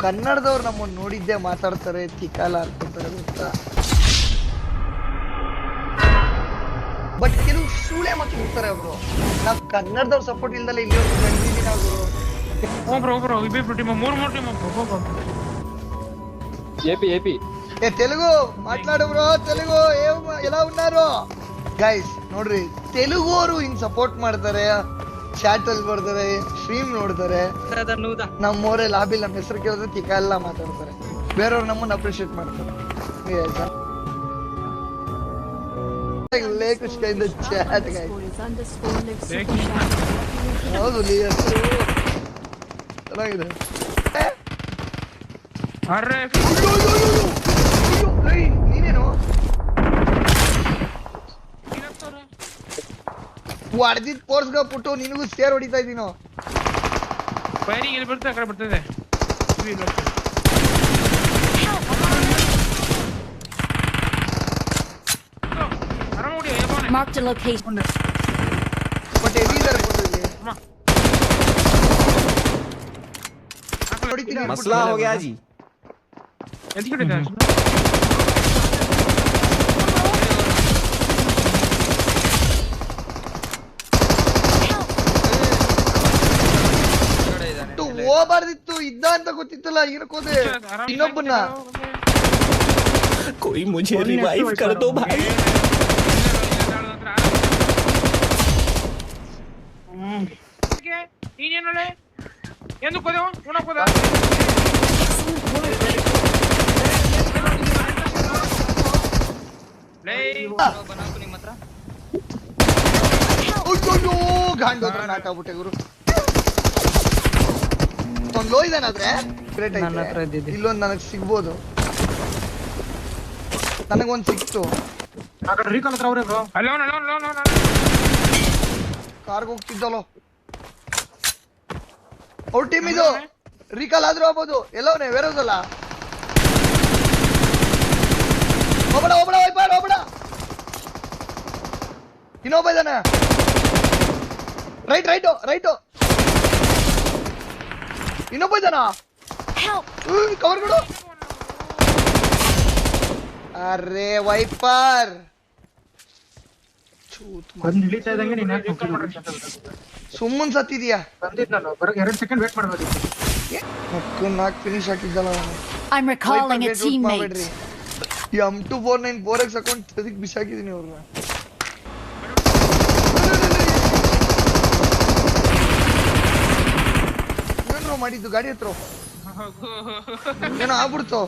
ಕನ್ನಡದವ್ರು ನಮ್ಮನ್ನು ನೋಡಿದ್ದೆ ಮಾತಾಡ್ತಾರೆ, ತಿಕಾಲ ಹಾಕ್ತಾರೆ ಗೊತ್ತಾ. ಬಟ್ ಕೆಲವು ಸೂಳೆ ಮತ್ತೆ ಹೋಗ್ತಾರೆ ಅವರು. ನಾವ್ ಕನ್ನಡದವ್ರ ಸಪೋರ್ಟ್ ಇಲ್ದಲ್ಲ ಇಲ್ಲಿವರೆಗೂ ಬಂದಿದ್ದೀವಿ ನಾವು. తెలుగు మాట్లాడు బ్రో, తెలుగు ఎలా ఉన్నారు ಗೈಸ್? ನೋಡ್ರಿ, ತೆಲುಗುವರು ಹಿಂಗ್ ಸಪೋರ್ಟ್ ಮಾಡ್ತಾರೆ, ಚಾಟ್ ಅಲ್ಲಿ ಬರ್ತಾರೆ, ಸ್ಟ್ರೀಮ್ ನೋಡ್ತಾರೆ. ನಮ್ಮವರೇ ಲಾಬಿ ನಮ್ಮ ಹೆಸರು ಕೇಳಿದ್ರೆ ತಿಕ್ಕ ಎಲ್ಲ ಮಾತಾಡ್ತಾರೆ. ಬೇರೆಯವ್ರು ನಮ್ಮನ್ನ ಅಪ್ರಿಶಿಯೇಟ್ ಮಾಡ್ತಾರೆ. ಚಾಟ್ ಹೌದು, ಚೆನ್ನಾಗಿದೆ. ನೀನೇನು ಹೊಡೆದಿದ್ ಪೋರ್ಸ್ಗ ಪುಟ್ಟು ನಿನಗೂ ಸೇರ್ ಹೊಡಿತಾ ಇದೀನೋ. ಬರ್ತದೆ Marked a location. But heavy ಇದಾರೆ ಹೊಡಿತೀನಿ. मसला हो गया जी. ಹೋಗ್ಬಾರ್ದಿತ್ತು, ಇದ್ದ ಅಂತ ಗೊತ್ತಿತ್ತಲ್ಲ, ಇರ್ಕೋದೆ ಇನ್ನೊಬ್ಬನ್ನ. कोई मुझे रिवाइव कर दो भाई. ಗಾಂಡೋದ್ರ ನಾಟ ಆಗ್ಬಿಟ್ಟೆ ಗುರು. ಒಂದ್ ಲೋ ಇದಾನಾದ್ರೆ ಇಲ್ಲೊಂದ್ ನನಗ್ ಸಿಗ್ಬೋದು. ನನಗೊಂದ್ ಸಿಕ್ತು. ಕಾರ್ಗ್ ಹೋಗ್ತಿದ್ದಲ್ಲೋ ಅವ್ರ ಟೀಮ್ ಇದು. ರೀಕಾಲ್ ಆದ್ರೂ ಆಗ್ಬೋದು. ಎಲ್ಲವನೇ ಬೇರೋದಲ್ಲ. ಹೋಗ್ಬೇಡ ಹೋಗ್ಬೇಡ ಹೋಗ್ಬೇಡ ಹೋಗ್ಬೇಡ. ಇನ್ನೊಬ್ಬ ಇದಾನೆ. Right right right. ಇನ್ನೊಬ್ಬ ಇದ್ದಾನ. ಕವರ್ ಕೊಡು. ಅರೆ ವೈಪರ್ ಸುಮ್ಮನ್ ಸತ್ತಿದ್ಯಾ? ನಾಕ್ finish ಹಾಕಿದ್ದಲ್ಲ. I'm recalling a teammate. ಈ M249 4x ಅಕೌಂಟ್ ಅದಕ್ಕೆ ಬಿಸಾಕಿದೀನಿ ಅವ್ರನ್ನ. ಏನೋ ಮಾಡಿದ್ದು ಗಾಡಿ ಹತ್ರ ಏನೋ ಆಗ್ಬಿಡ್ತು.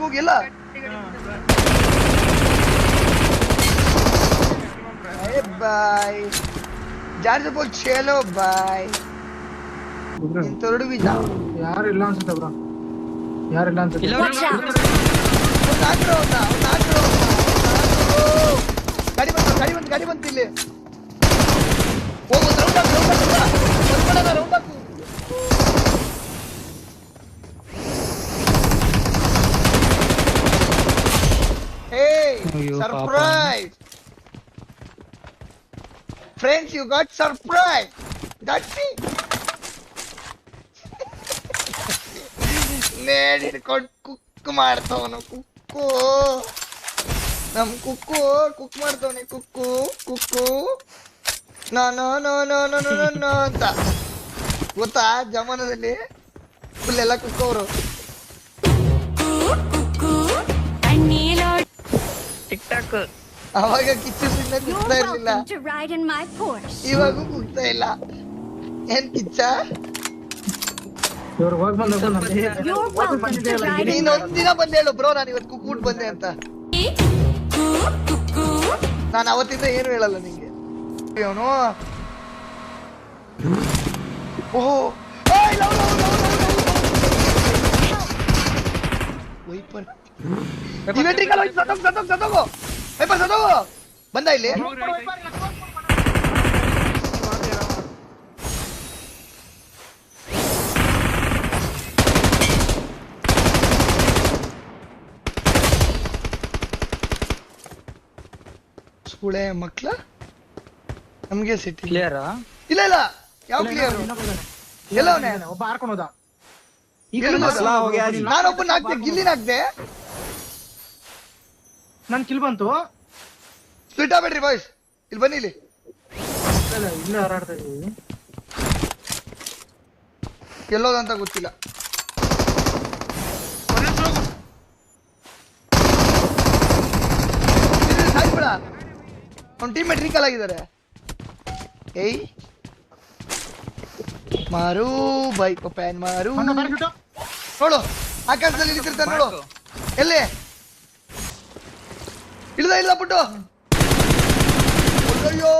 ಹೋಗಿಲ್ಲ ಬಾಯ್ ಜಾರ್ಜ್ ಬೋಲ್ ಚಲೋ ಬಾಯ್. ಇಂಥೊರಡು ಬೀಜ ಯಾರಿಲ್ಲ ಅನ್ಸುತ್ತೆ ಬ್ರೋ, ಯಾರಿಲ್ಲ ಅನ್ಸುತ್ತೆ. ಗಾಡಿ ಬಂತು ಇಲ್ಲಿ. ಹೋಗು ರೌಂಡ್ ಹಾಕು. Hey, surprise! Friends, you got surprise. That's it. ನೇಡ್ ಹಿಡ್ಕೊಂಡು ಕುಕ್ ಮಾಡ್ತವನು. ಕುಕ್ಕು ನಮ್ ಕುಕ್ಕು ಕುಕ್ ಮಾಡ್ತವನೆ. ಕುಕ್ಕು ನೋ ಅಂತ ಗೊತ್ತಾ? ಜಮಾನದಲ್ಲಿ ಫುಲ್ ಎಲ್ಲ ಕುಕ್ಕವರು. ಅವಾಗ ಕಿಚ್ಚು ಕುಗ್ತಾ ಇರ್ಲಿಲ್ಲ, ಇವಾಗೂ ಕುಗ್ತಾ ಇಲ್ಲ. ಏನ್ ಕಿಚ್ಚ? ನೀನ್ ಒಂದಿನ ಬಂದೆ ಹೇಳು ಬ್ರೋ, ನಾನು ಇವತ್ತು ಕುಕ್ಬಿಟ್ಟು ಬಂದೆ ಅಂತ. ನಾನು ಅವತ್ತಿಂದ ಏನು ಹೇಳಲ್ಲ ನಿಂಗೆ. ಅವನು ಓಹೋ ಬಂದ ಇಲ್ಲಿ. ಸ್ಕೂಳೆ ಮಕ್ಳ ನಮ್ಗೆ ಸಿಟಿ ಕ್ಲಿಯರಾ? ಇಲ್ಲ ಇಲ್ಲ ಯಾವ ಕ್ಲಿಯರ್ ಎಲ್ಲ ಅವನೇ ಒಬ್ಬ ಹಾರ್ಕೊಂಡು ಹೋದ. ಈ ಎಲ್ಲಿ ಹೋದ? ಮಸಲಾ हो गया जी ನಾನೊಬ್ಬನ ಹಾಕ್ದೆ ಗಿಲ್ಲಿನ ಹಾಕ್ದೆ ನನ್ ಕಿಲ್ ಬಂತು. ಸ್ಪ್ಲಿಟ್ ಆಗ್ಬೇಡ್ರಿ ಬಾಯ್ಸ್, ಇಲ್ಲಿ ಬನ್ನಿ ಇಲ್ಲಿ. ಇಲ್ಲೇ ಹಾರಾಡ್ತಾ ಇದೀವಿ. ಎಲ್ಲೋದಂತ ಗೊತ್ತಿಲ್ಲ. ಸಾಯ್ಬಿಡ, ಅವ್ನ ಟೀಮ್ ರೀಕಾಲ್ ಆಗಿದ್ದಾರೆ. ಏಯ್ ಮಾರು ಬೈಕ್ ಪ್ಯಾನ್ ಮಾರು ನೋಡು, ಆಕಾಶದಲ್ಲಿ ಇಳಿತಿರ್ತಾನೆ ನೋಡು. ಎಲ್ಲಿ ಇಲ್ಲ ಪುಟ್ಟು. ಅಯ್ಯೋ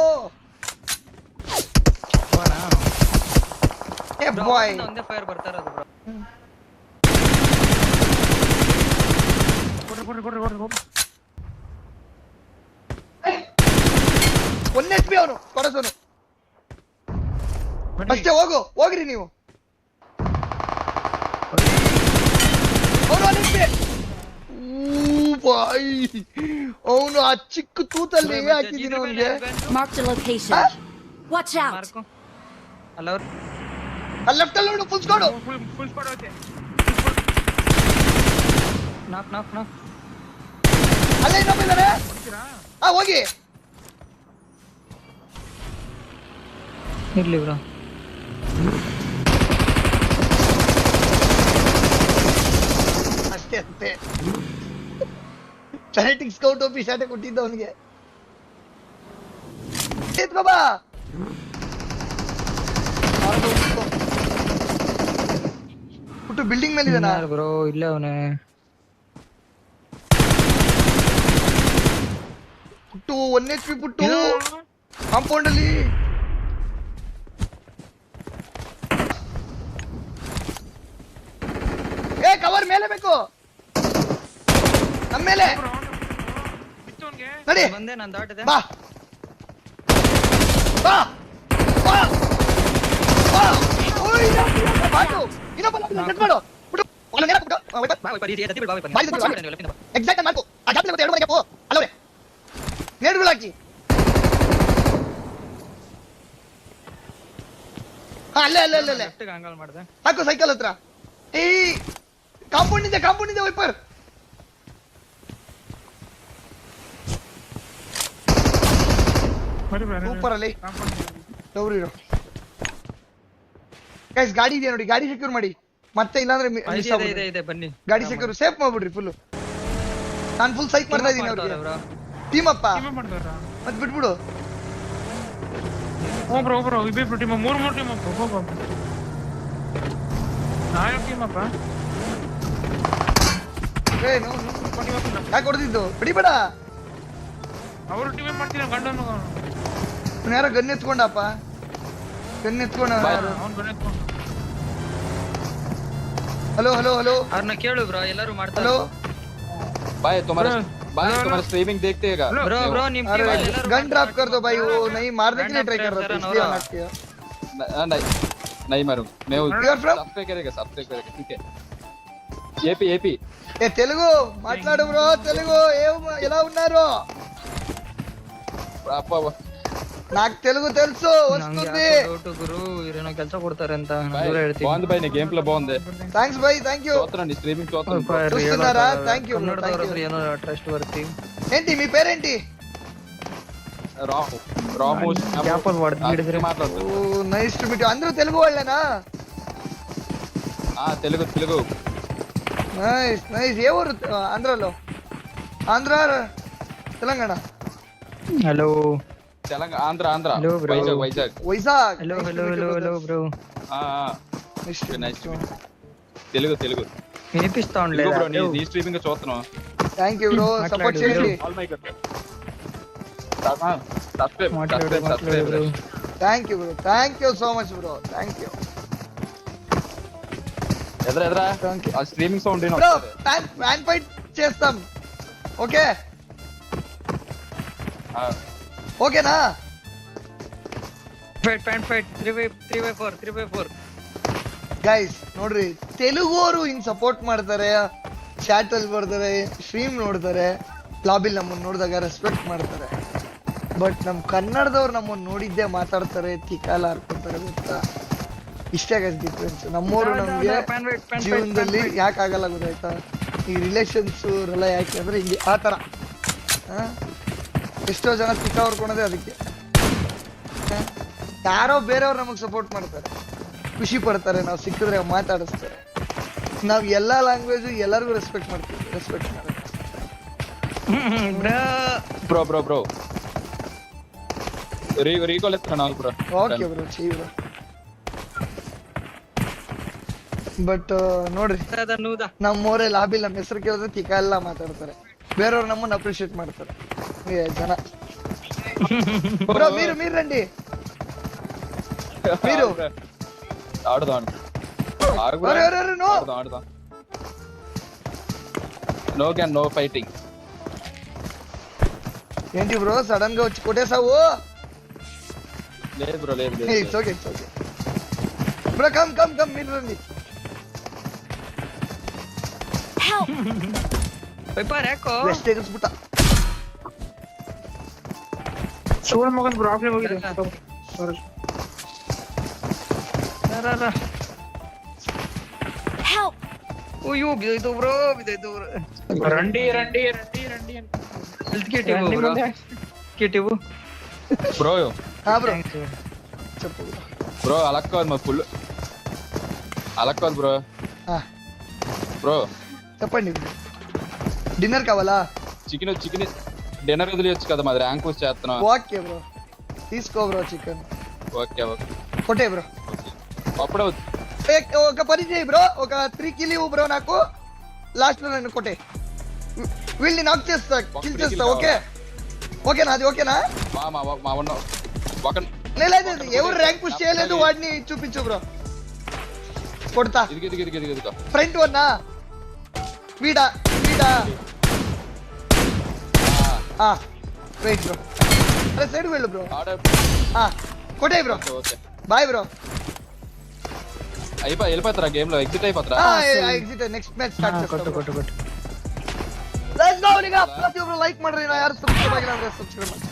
ಏ ಬಾಯ್, ಒಂದೇ ಫೈರ್ ಬರ್ತಾ ಇರೋದು ಬ್ರೋ. ಕೊಡ್ರಿ. 1 HP ಅವನು ಕೊಡಸೋನು ಅಷ್ಟೇ. ಹೋಗ್ರಿ ನೀವು. ಅವನು ಆ ಚಿಕ್ಕ ತೂತಲ್ಲಿ ಹಾಕಿದೀನಿ ಅವನ್ಗೆ. Marked a location. Watch out! Mark ಅಲ್ಲ ಅವ್ರು ಅಲ್ಲಿ ಲೆಫ್ಟ್ ಅಲ್ಲಿ ನೋಡು, ಫುಲ್ ಸ್ಕ್ವಾಡು. ಫುಲ್ ಸ್ಕ್ವಾಡ್ ಐತೆ. ನಾಕ್ ಅಲ್ಲೇ ಇನ್ನೊಬ್ಬ ಇದಾರೆ. ಹೋಗಿ ಇರ್ಲಿ ಬ್ರೋ. ಅಷ್ಟೇ ಅಂತೆ. ಕನೆಕ್ಟಿಂಗ್ ಸ್ಕೌಟ್ ಒಪ್ಪಿ ಶಾಟೆ ಕೊಟ್ಟಿದ್ದ ಅವನಿಗೆ. ಬಾ ಪುಟ್ಟು ಬಿಲ್ಡಿಂಗ್ ಮೇಲೆ ಇದಾನ ಬ್ರೋ. ಇಲ್ಲೇ ಅವನೇ. ಪುಟ್ಟು 1 HP ಪುಟ್ಟು ಕಾಂಪೌಂಡ್ ಅಲ್ಲಿ. ಏ ಕವರ್ ಮೇಲೆ ಬೇಕು, ನಮ್ಮ ಮೇಲೆ ನಡಿ. ಬಂದೆ, ನಾನು ದಾಟಿದೆ. ಬಾ ಬಾ ಬಾ ಬಾ. ಓಯ್ ಬಾಟು ಇನ್ನೊಬ್ಬ ಕಟ್ ಮಾಡು ಪುಟ್ಟು. ಅವನ ನೇರ ಪುಟ್ಟು ಬಾ ಬಾ ಈ ದತ್ತಿ ಬಿಡು, ಬಾ ಬಾ ಬಾಯಿ ಬಾ ದತ್ತಿ ನೀವು ಲೆಫ್ಟ್ ಇಂದ ಬಾ. ಎಕ್ಸಾಕ್ಟ್ ಮಾಡ್ಕೋ. ಆ ಜಾತಿ ಮತ್ತೆ 2 ಬದಿಗೆ ಪೋ. ಅಲ್ಲೋರೆ ನೇಡ್ಗಳು ಹಾಕಿ. ಅಲ್ಲೇ ಲೆಫ್ಟ್ ಗೆ ಹಂಗಲ್ ಮಾಡ್ದೆ. ಹಾಕು ಸೈಕಲ್ ಹತ್ರ. ಏಯ್ ಕಾಂಪೌಂಡ್ ಇದೆ ವೈಪರ್. ಸೂಪರ್ ಅಲ್ಲಿ ಗೌರಿರೋ. ಗೈಸ್ ಗಾಡಿ ಇದೆ ನೋಡಿ, ಗಾಡಿ ಸೆಕ್ಯೂರ್ ಮಾಡಿ ಮತ್ತೆ, ಇಲ್ಲಾಂದ್ರೆ ಮಿಸ್ ಆಗ್ಬಿಡುತ್ತೆ. ಇದೆ ಬನ್ನಿ. ಗಾಡಿ ಸೆಕ್ಯೂರ್ ಸೇಫ್ ಮಾಡ್ಬಿಡ್ರಿ ಫುಲ್. ನಾನು ಫುಲ್ ಸೈಕ್ ಮಾಡ್ತಾ ಇದೀನಿ ಅವ್ರಿಗೆ. ಟೀಮ್ ಅಪ್ಪ ಮತ್ ಬಿಟ್ಬಿಡು. ಬ್ರೋ ಇಬ್ಬಿಬ್ರು ಟೀಮ್, ಮೂರು ಟೀಮ್ ಅಪ್ಪ. ನಾಳೆ ಟೀಮ್ ಅಪ್ಪ. ಯಾಕೆ ಹೊಡೆದಿದ್ದು? ಬಿಡಿಬೇಡ. ಅವರು ಟೀಮ್ ಮಾಡ್ತೀನಿ ಗಂಡನು. ಅವ್ನು ಯಾರೋ ಗನ್ ಎತ್ಕೊಂಡಪ್ಪ, ಗನ್ ಎತ್ಕೊಂಡ. ಅವ್ನು ಗನ್ ಎತ್ಕೊಂಡು. ಹಲೋ ಅವ್ರನ್ನ ಕೇಳು ಬ್ರೋ, ಎಲ್ಲರೂ ಮಾಡ್ತಾರೆ. ಹಲೋ भाई तुम्हारा स्ट्रीमिंग देखते हैं ब्रो निम अरे टीम वाले ಎಲ್ಲರೂ गन ड्रॉप कर दो भाई, वो नहीं मारने के लिए ट्राई कर रहा था इसलिए ऑन किया. नहीं मारूं मैं. You are from? सब्सक्राइब करेगा ठीक है. ఏపీ ఏ తెలుగు మాట్లాడు బ్రో, తెలుగు ఎలా ఉన్నారు? నాకు తెలుగు తెలుసు, వస్తుంది. ಗುರು ಇರೇನೋ ಕೆಲಸ ಕೊಡ್ತಾರೆ ಅಂತ ದೂರ ಹೇಳ್ತೀನಿ. బాగుంది బై, నీ గేమ్ ప్లే బాగుంది. Thanks by, thank you. చూస్తున్నాను స్ట్రీమింగ్ చూస్తున్నాను. చూస్తున్నారా? Thank you. ಏನೋ ಟ್ರಸ್ಟ್ ಬರ್ತಿ. ఏంటి మీ పేరేంటి? రాము గ్యాపల్ వాడిದ್ರೆ మాట్లాడుతూ. Oh nice to meet you. అందరూ తెలుగు వాళ్ళేనా? తెలుగు. నైస్. ఏ ఊరు ఆంధ్రాలో? Andhra Telangana? Hello Telangana Andhra Hello, bro. Vizag. Hello bro. Nice Telugu వినిపిస్తా ఉండలే బ్రో. నీ స్ట్రీమింగ్ చూస్తున్నాను. థ్యాంక్ యూ బ్రో, సపోర్ట్ చేయండి. Oh my god. Subscribe bro. Thank you bro, thank you so much bro, thank you. ఎదరా Thank you. ఆ streaming sound bro fan fight చేస్తాం, okay ఓకేనా? Fight 3x4 guys ನೋಡ್ರಿ, ತೆಲುಗೋರು ಹಿಂಗ್ support ಮಾಡ್ತಾರೆ, chat ಅಲ್ಲಿ ಬರ್ತಾರೆ, ಸ್ಟ್ರೀಮ್ ನೋಡ್ತಾರೆ, ಲಾಬಿಲ್ ನಮ್ಮನ್ನ ನೋಡಿದಾಗ ರೆಸ್ಪೆಕ್ಟ್ ಮಾಡ್ತಾರೆ. ಬಟ್ ನಮ್ ಕನ್ನಡದವ್ರು ನಮ್ಮನ್ನ ನೋಡಿದ್ದೆ ಮಾತಾಡ್ತಾರೆ, ತಿಕಾಲ ಹಾರ್ಕೊಂತಾರೆ ಗೊತ್ತಾ. ಇಷ್ಟೇ ಗೈಸ್ ಡಿಫ್ರೆನ್ಸ್. ನಮ್ಮವರು ನಮ್ಗೆ ಜೀವನದಲ್ಲಿ ಯಾಕೆ ಆಗಲ್ಲ ಗೊತ್ತಾಯ್ತಾ, ಈ ರಿಲೇಷನ್ಸ್ ಎಲ್ಲ ಯಾಕೆ ಅಂದ್ರೆ ಹಿಂಗೆ ಆ ತರ. ಎಷ್ಟೋ ಜನ ತಿಕ್ಕ ಹೊರ್ಕೊಳೋದೇ ಅದಕ್ಕೆ. ಯಾರೋ ಬೇರೆಯವ್ರು ನಮಗ್ ಸಪೋರ್ಟ್ ಮಾಡ್ತಾರೆ, ಖುಷಿ ಪಡ್ತಾರೆ, ನಾವು ಸಿಕ್ಕಿದ್ರೆ ಮಾತಾಡಿಸ್ತಾರೆ. ನಾವ್ ಎಲ್ಲಾ ಲ್ಯಾಂಗ್ವೇಜ್ ಎಲ್ಲರಿಗೂ ರೆಸ್ಪೆಕ್ಟ್ ಮಾಡ್ತೀವಿ, ರೆಸ್ಪೆಕ್ಟ್ ಮಾಡೋದು. ಬ್ರೋ ಬ್ರೋ ಬ್ರೋ ರೀಕಾಲ್ ಎತ್ತರ ನಾವು ಬ್ರೋ. ಓಕೆ ಬ್ರೋ, ಚೀ ಬ್ರೋ. ಬಟ್ ನೋಡ್ರಿ, ನಮ್ಮೋರೇ ಲಾಬಿ ನಮ್ಮ ಹೆಸರು ಕೇಳಿದ್ರೆ ತಿಕ್ಕ ಎಲ್ಲ ಮಾತಾಡ್ತಾರೆ, ಬೇರೆಯವ್ರು ನಮ್ಮನ್ನ ಅಪ್ರಿಶಿಯೇಟ್ ಮಾಡ್ತಾರೆ ಜನ. ಬ್ರೋ మీరు రండి మీరు. ఆడదాం నో ఆడదాం. No can no fighting. ఏంటి బ్రో సడన్ గా వచ్చి కొట్టేసావు? లేదు బ్రో, లేదు it's okay, it's okay bro. Come come come, మీరు రండి. Help! ವೆಸ್ಟ್ ತೆಗೆಸ್ಬಿಟ್ಟ. ಶಿವನ ಮಗನ್ ಬ್ರೋ ಆಫ್ಲೇ ಹೋಗಿದೆ. Help! ಅಯ್ಯೋ ಬಿದ್ದೋಯ್ತು ಬ್ರೋ, ಬಿದ್ದೋಯ್ತು ಬ್ರೋ. ರಂಡಿ ಹೆಲ್ತ್ ಕಿಟ್ ಇವು ಬ್ರೋ, ಕಿಟ್ ಇವು. బ్రో ಹಾ ಬ್ರೋ చెప్పు బ్రో అలక్కోదు మా ఫుల్ అలక్కోదు బ్రో. హా బ్రో చెప్పండి. డిన్నర్ కావాలా? చికెన్ డిన్నర్ వదిలేయచ్చు కదా, మాది ర్యాంక్ పుష్ చేస్తున్నాం. ఓకే బ్రో, తీసుకో బ్రో చికెన్. ఓకే ఓకే కొట్టే బ్రో. అప్పుడే ఒక పని చేయి బ్రో, ఒక 3 కిల్ ఇవ్వు బ్రో నాకు, లాస్ట్ లో నన్ను కొట్టే. వీళ్ళని నాక్ చేస్తా, కిల్ చేస్తా. ఓకే ఓకేనా? అది ఓకేనా? లేదు, ఎవరు ర్యాంక్ పుష్ చేయలేదు వాడిని చూపించు బ్రో, కొడతా. ఫ్రంట్ వన్నా వీడా వెయిట్ బ్రో. అరే సైడ్ వెళ్ళు బ్రో. కొట్టే బ్రో. Bye bro. వెళ్ళిపోతారా గేమ్ లో? ఎగ్జిట్ అయిపోతారా? ఎగ్జిట్. నెక్స్ట్ మ్యాచ్ స్టార్ట్ చేస్తా. ಕೊಟ್ಟು Let's go liga. ಪ್ರತಿಯೊಬ್ಬರು ಲೈಕ್ ಮಾಡ್ರಿ, ನಾ ಯಾರು ಸಬ್ಸ್ಕ್ರೈಬ್ ಆಗಿಲ್ಲ ಅಂದ್ರೆ ಸಬ್ಸ್ಕ್ರೈಬ್ ಮಾಡಿ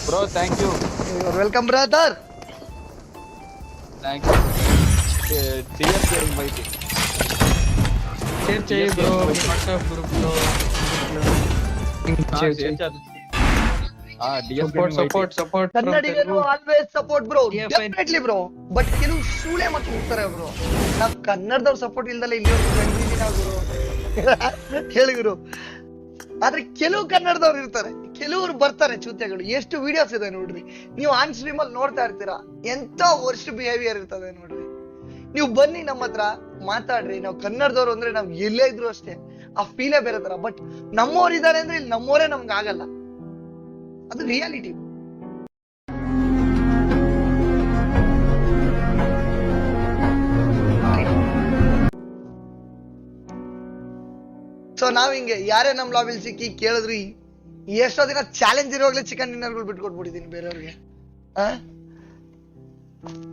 bro. Thank you. You are welcome brother. Thank you. Dear sharing ಬೈಟಿ ಶೇರ್ చేయి ಬ್ರೋ, ವಾಟ್ಸ್ಆಪ್ ಗ್ರೂಪ್ లో. ಸಪೋರ್ಟ್ ಕನ್ನಡಿಗರು always support bro, definitely bro. But ಕೆಲವು ಸೂಳೆ ಮತ್ತು ಇರ್ತಾರೆ ಬ್ರೋ, ನಾವ್ ಕನ್ನಡದವ್ರ ಸಪೋರ್ಟ್ ಇಲ್ದಲ್ಲ ಇಲ್ಲಿ ನಾವು ಗುರು ಹೇಳಿ ಗುರು. ಆದ್ರೆ ಕೆಲವು ಕನ್ನಡದವ್ರು ಇರ್ತಾರೆ, ಕೆಲವರು ಬರ್ತಾರೆ ಚೂತ್ಯಗಳು. ಎಷ್ಟು ವಿಡಿಯೋಸ್ ಇದೆ ನೋಡ್ರಿ, ನೀವು ಆನ್ ಸ್ಟ್ರೀಮ್ ಅಲ್ಲಿ ನೋಡ್ತಾ ಇರ್ತೀರಾ, ಎಂತ ವರ್ಸ್ಟ್ ಬಿಹೇವಿಯರ್ ಇರ್ತದೆ ನೋಡ್ರಿ. ನೀವು ಬನ್ನಿ ನಮ್ಮ ಹತ್ರ ಮಾತಾಡ್ರಿ. ನಾವು ಕನ್ನಡದವ್ರು ಅಂದ್ರೆ ನಾವ್ ಎಲ್ಲೇ ಇದ್ರು ಅಷ್ಟೇ, ಆ ಫೀಲೇ ಬೇರೆ ತರ. ಬಟ್ ನಮ್ಮವ್ರು ಇದಾರೆ ಅಂದ್ರೆ ಇಲ್ಲಿ ನಮ್ಮವರೇ ನಮ್ಗೆ ಆಗಲ್ಲ, ಅದು ರಿಯಾಲಿಟಿ. ಸೊ ನಾವ್ ಹಿಂಗೆ ಯಾರೇ ನಮ್ ಲಾಬಿಲ್ ಸಿಕ್ಕಿ ಕೇಳಿದ್ರಿ, ಎಷ್ಟೋ ದಿನ ಚಾಲೆಂಜ್ ಇರುವಾಗ್ಲೇ ಚಿಕನ್ ಡಿನ್ನರ್ಗಳು ಬಿಟ್ಕೊಟ್ಬಿಟ್ಟಿದೀನಿ ಬೇರೆಯವ್ರಿಗೆ.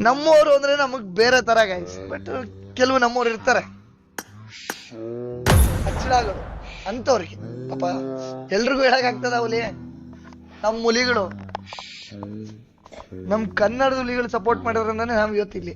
ನಮ್ಮವ್ರು ಅಂದ್ರೆ ನಮಗ್ ಬೇರೆ ತರ ಗೈಸ್. ಬಟ್ ಕೆಲವು ನಮ್ಮವ್ರು ಇರ್ತಾರೆ ಹಚ್ಚಲಾಗೋರು ಅಂತವ್ರಿಗೆ. ಪಾಪ ಎಲ್ರಿಗೂ ಹೇಳಕ್ ಆಗ್ತದ ಹುಲಿ? ನಮ್ ಹುಲಿಗಳು, ನಮ್ ಕನ್ನಡದ ಹುಲಿಗಳು ಸಪೋರ್ಟ್ ಮಾಡಿದ್ರಿಂದಾನೆ ನಾವ್ ಇವತ್ತಿಲ್ಲಿ.